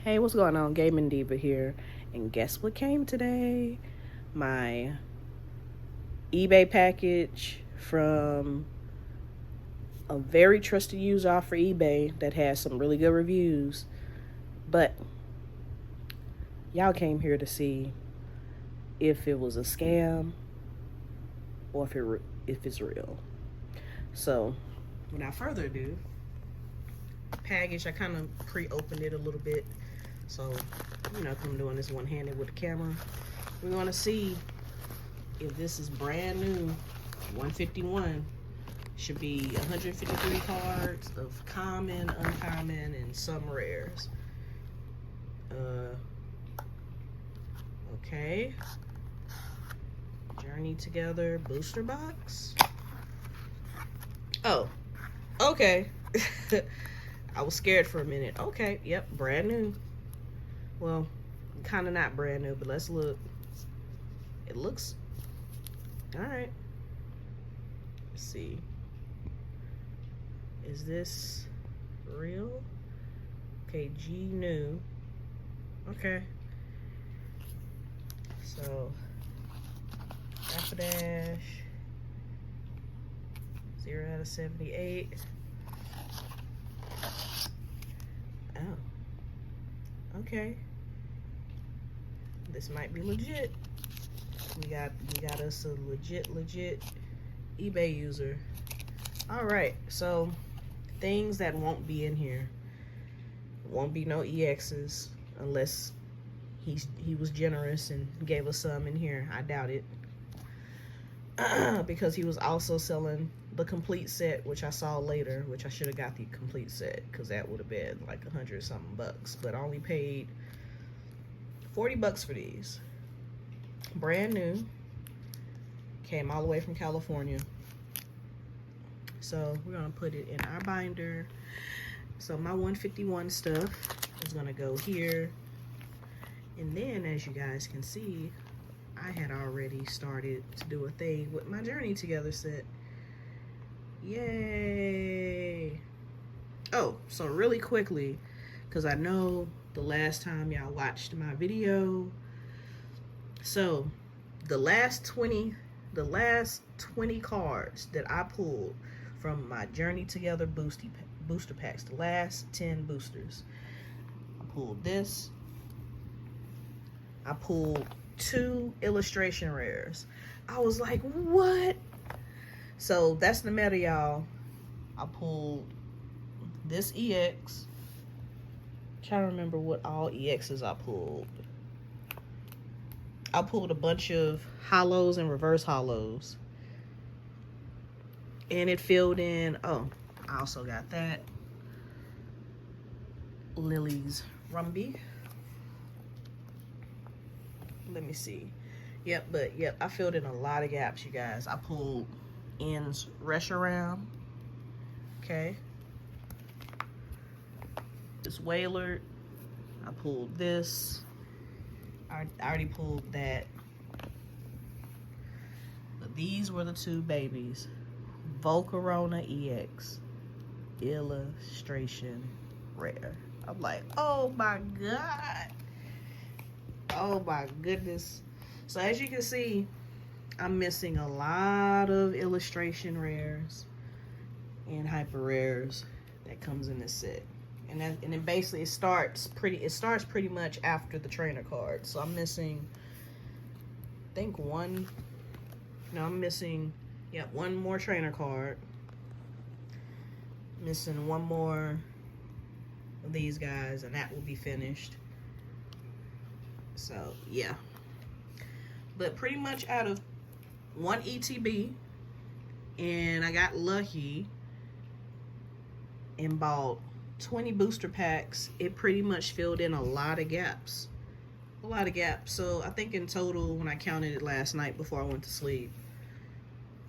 Hey, what's going on? Gaming Diva here. And guess what came today? My eBay package from a very trusted user off for eBay that has some really good reviews. But y'all came here to see if it was a scam or if it's real. So, without further ado, package, I kind of pre-opened it a little bit. So, I'm doing this one-handed with the camera. We want to see if this is brand new. 151 should be 153 cards of common, uncommon, and some rares. Okay. Journey Together booster box. Oh, okay. I was scared for a minute. Okay, yep, brand new. Well, kind of not brand new, but let's look. It looks all right. Let's see. Is this real? Okay, G new. Okay. So, Dash 0 out of 78. Oh. Okay. This might be legit. We got us a legit eBay user. All right, so things that won't be in here. Won't be no EXs unless he was generous and gave us some in here. I doubt it. Because he was also selling the complete set, which I saw later, which I should have got the complete set because that would have been like 100 something bucks, but I only paid 40 bucks for these. Brand new. Came all the way from California. So we're gonna put it in our binder. So my 151 stuff is gonna go here. And then, as you guys can see, I had already started to do a thing with my Journey Together set. Yay! Oh, so really quickly, because I know the last time y'all watched my video, so the last 20 cards that I pulled from my Journey Together booster packs, the last 10 boosters, I pulled this. I pulled 2 illustration rares. I was like, what? So that's the meta, y'all. I pulled this EX. I'm trying to remember what all EXs I pulled. I pulled a bunch of hollows and reverse hollows. And it filled in, oh, I also got that. Lily's Rumby. Let me see. Yep, I filled in a lot of gaps, you guys. I pulled N's Reshiram. Okay. This Wailord. I pulled this. I already pulled that. But these were the 2 babies. Volcarona EX. Illustration rare. I'm like, oh my God. Oh my goodness. So as you can see, I'm missing a lot of illustration rares and hyper rares that comes in this set. And then basically it starts pretty much after the trainer card. So I'm missing, I think one more trainer card. Missing one more of these guys and that will be finished. So yeah, but pretty much out of 1 ETB, and I got lucky and bought 20 booster packs, it pretty much filled in a lot of gaps. So I think in total, when I counted it last night before I went to sleep,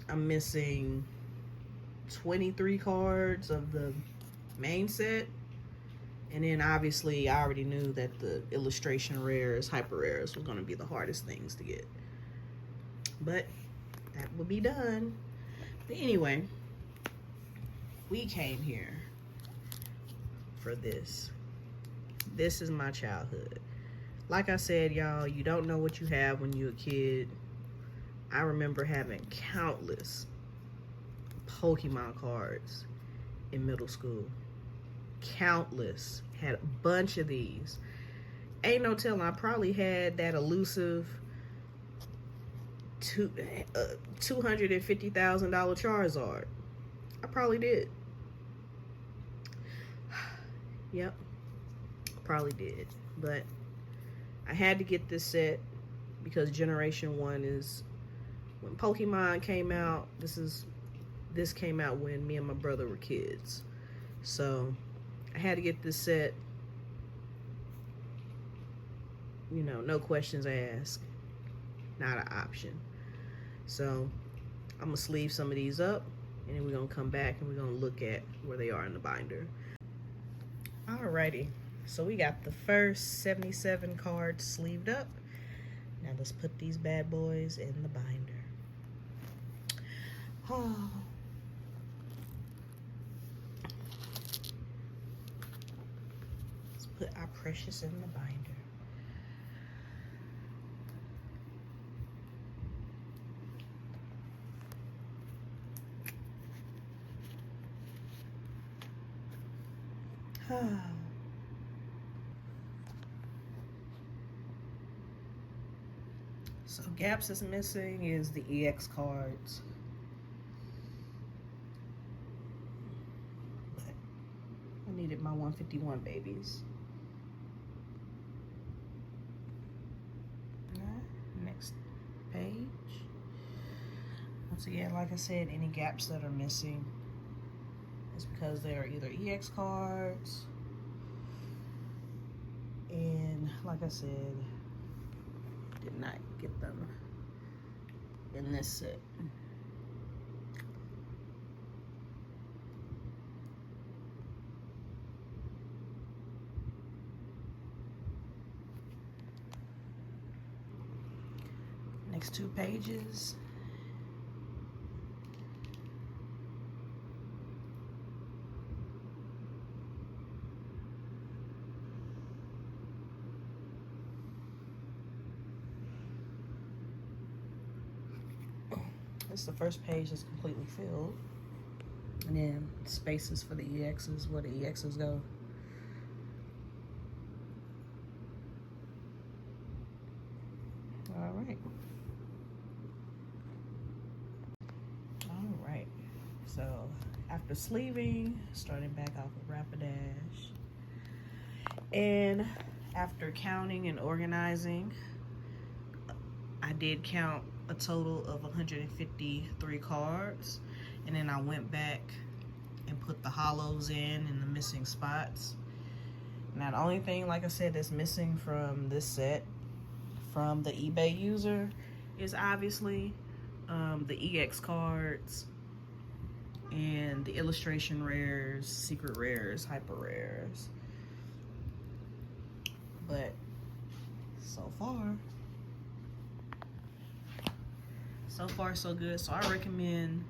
I'm missing 23 cards of the main set. And then obviously I already knew that the illustration rares, hyper rares, were going to be the hardest things to get. But that will be done. But anyway, we came here for this This is my childhood. Like I said, y'all, you don't know what you have when you're a kid. I remember having countless Pokemon cards in middle school. Countless. Had a bunch of these. Ain't no telling, I probably had that elusive $250,000 Charizard. I probably did. Yep, probably did. But I had to get this set because Generation 1 is when Pokemon came out. This came out when me and my brother were kids. So I had to get this set. You know, no questions asked. Not an option. So I'm gonna sleeve some of these up, and then we're gonna come back and we're gonna look at where they are in the binder. Alrighty, so we got the first 77 cards sleeved up. Now let's put these bad boys in the binder. Oh. Let's put our precious in the binder. So gaps is missing is the EX cards. But I needed my 151 babies. Next page. Once again, like I said, any gaps that are missing is because they are either EX cards, and like I said, did not get them in this set. Next 2 pages. This is the first page that's completely filled. And then spaces for the EXs, where the EXs go. All right. All right. So after sleeving, starting back off with Rapidash. And after counting and organizing, I did count a total of 153 cards, and then I went back and put the hollows in and the missing spots. Now the only thing, like I said, that's missing from this set from the eBay user is obviously the EX cards and the illustration rares, secret rares, hyper rares. But so far so good. So I recommend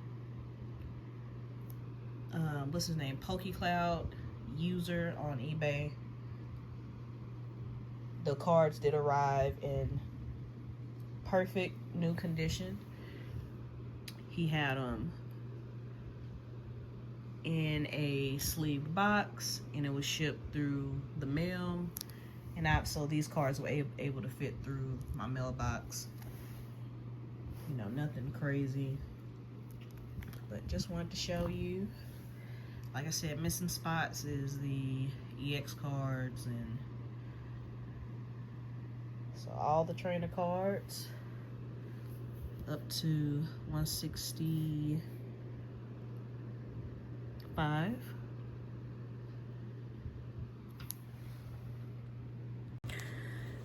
what's his name, PokeCloud user on eBay. The cards did arrive in perfect new condition. He had them in a sleeved box, and it was shipped through the mail, and so these cards were able to fit through my mailbox. You know, nothing crazy, but just wanted to show you. Like I said, missing spots is the EX cards, and so all the trainer cards up to 165.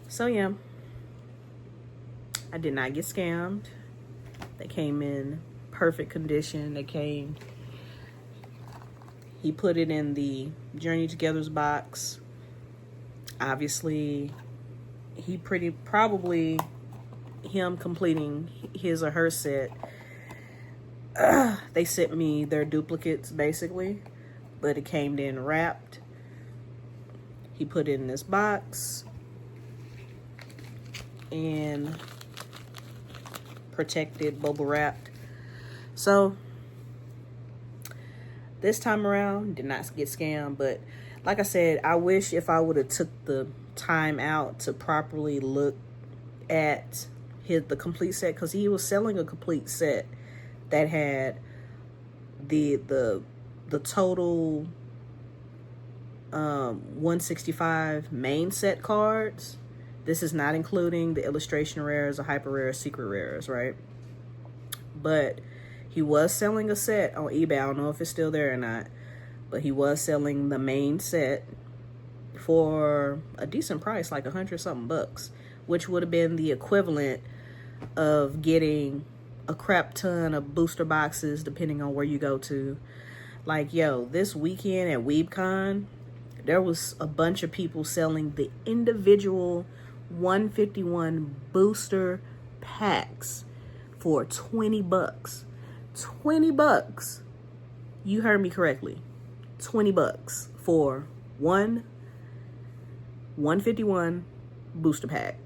So yeah, I did not get scammed. They came in perfect condition. He put it in the Journey Together's box. Obviously, him completing his or her set, they sent me their duplicates basically, but it came in wrapped. he put it in this box and protected, bubble wrapped. So this time around, did not get scammed. But like I said, I wish if I would have took the time out to properly look at the complete set, because he was selling a complete set that had the total 165 main set cards. This is not including the illustration rares or hyper rares, secret rares, right? But he was selling a set on eBay. I don't know if it's still there or not, but he was selling the main set for a decent price, like $100-something bucks, which would have been the equivalent of getting a crap ton of booster boxes, depending on where you go to. Like, yo, this weekend at WeebCon, there was a bunch of people selling the individual 151 booster packs for 20 bucks. 20 bucks. You heard me correctly. 20 bucks for one 151 booster pack.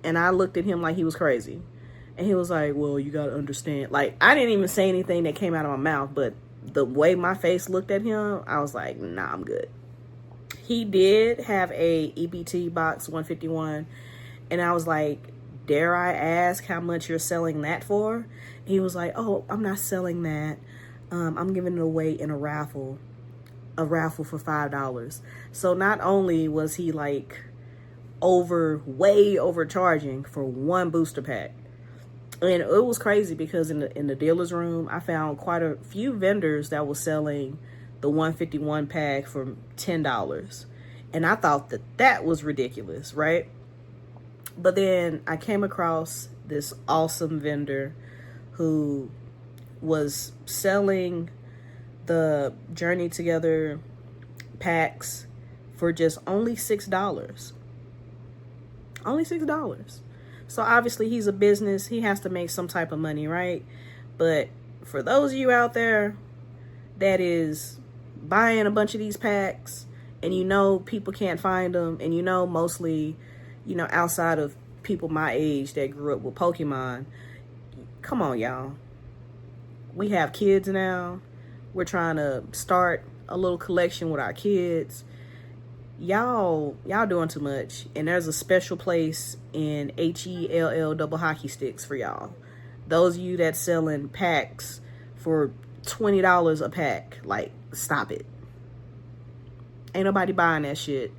And I looked at him like he was crazy. And he was like, well, you gotta understand. Like, I didn't even say anything that came out of my mouth, but the way my face looked at him, I was like, nah, I'm good. He did have a EBT box 151, and I was like, dare I ask how much you're selling that for? He was like, oh, I'm not selling that. I'm giving it away in a raffle for $5. So not only was he like way overcharging for one booster pack, and it was crazy because in the dealer's room, I found quite a few vendors that were selling the 151 pack for $10. And I thought that was ridiculous, right? But then I came across this awesome vendor who was selling the Journey Together packs for just only $6. Only $6. So obviously he's a business. He has to make some type of money, right? But for those of you out there that is buying a bunch of these packs, and you know people can't find them, and you know mostly, you know, outside of people my age that grew up with Pokemon, come on, y'all. We have kids now. We're trying to start a little collection with our kids. Y'all doing too much. And there's a special place in HELL double hockey sticks for y'all. Those of you that selling packs for $20 a pack, like, stop it. Ain't nobody buying that shit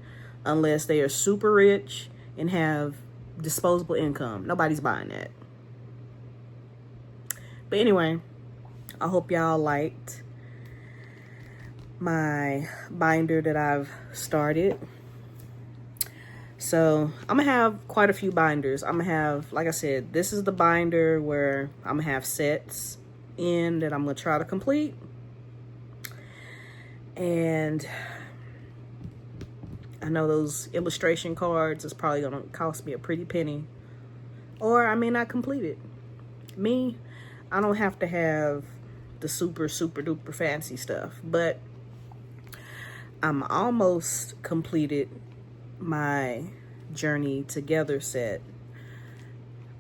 unless they are super rich and have disposable income. Nobody's buying that. But anyway, I hope y'all liked my binder that I've started. So I'm gonna have quite a few binders. I'm gonna have, like I said, this is the binder where I'm gonna have sets in that I'm gonna try to complete. And I know those illustration cards is probably gonna cost me a pretty penny, or I may not complete it. Me, I don't have to have the super duper fancy stuff, but I'm almost completed my Journey Together set,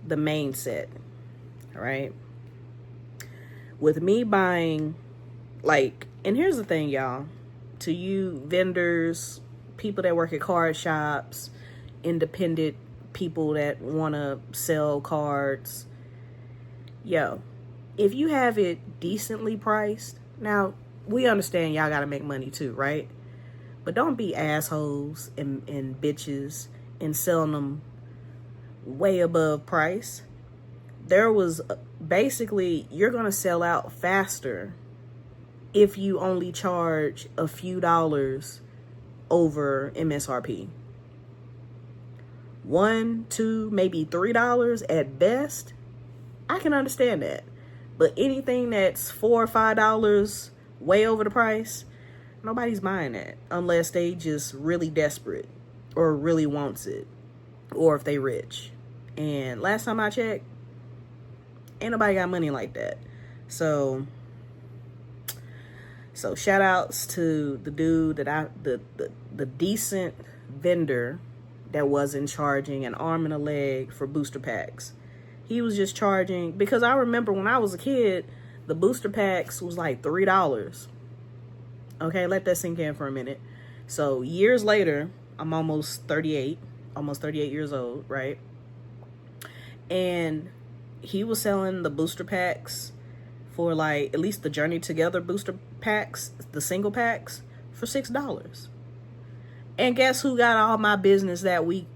the main set, right? With me buying, like, and here's the thing, y'all, to you vendors, people that work at card shops, independent people that want to sell cards, yo, if you have it decently priced, now we understand y'all got to make money too, right? But don't be assholes and bitches and selling them way above price. There was basically, you're going to sell out faster if you only charge a few dollars over MSRP. $1, $2, maybe $3 at best. I can understand that. But anything that's $4 or $5 way over the price, nobody's buying that unless they just really desperate or really wants it, or if they rich. And last time I checked, ain't nobody got money like that. So So shout outs to the dude that the decent vendor that wasn't charging an arm and a leg for booster packs. He was just charging, because I remember when I was a kid, the booster packs was like $3. Okay, let that sink in for a minute. So years later, I'm almost 38 years old, right? And he was selling the booster packs for, like, at least the Journey Together booster packs, the single packs, for $6. And guess who got all my business that week,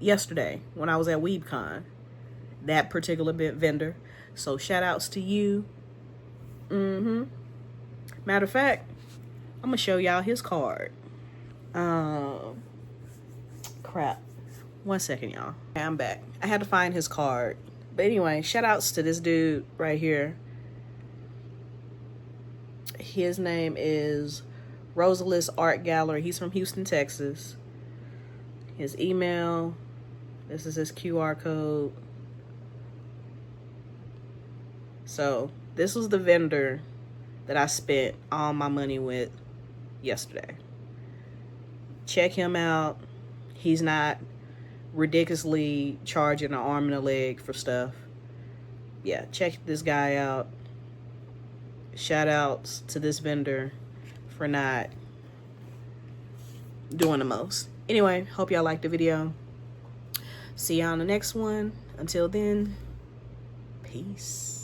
yesterday, when I was at WeebCon? That particular vendor. So shout outs to you. Matter of fact, I'm gonna show y'all his card. Crap. 1 second, y'all. Okay, I'm back. I had to find his card. But anyway, shout outs to this dude right here. His name is Rosalis Art Gallery. He's from Houston, Texas. His email. This is his QR code. So this was the vendor that I spent all my money with yesterday. Check him out. He's not ridiculously charging an arm and a leg for stuff. Yeah, check this guy out. Shout outs to this vendor for not doing the most. Anyway, hope y'all liked the video. See y'all on the next one. Until then, peace.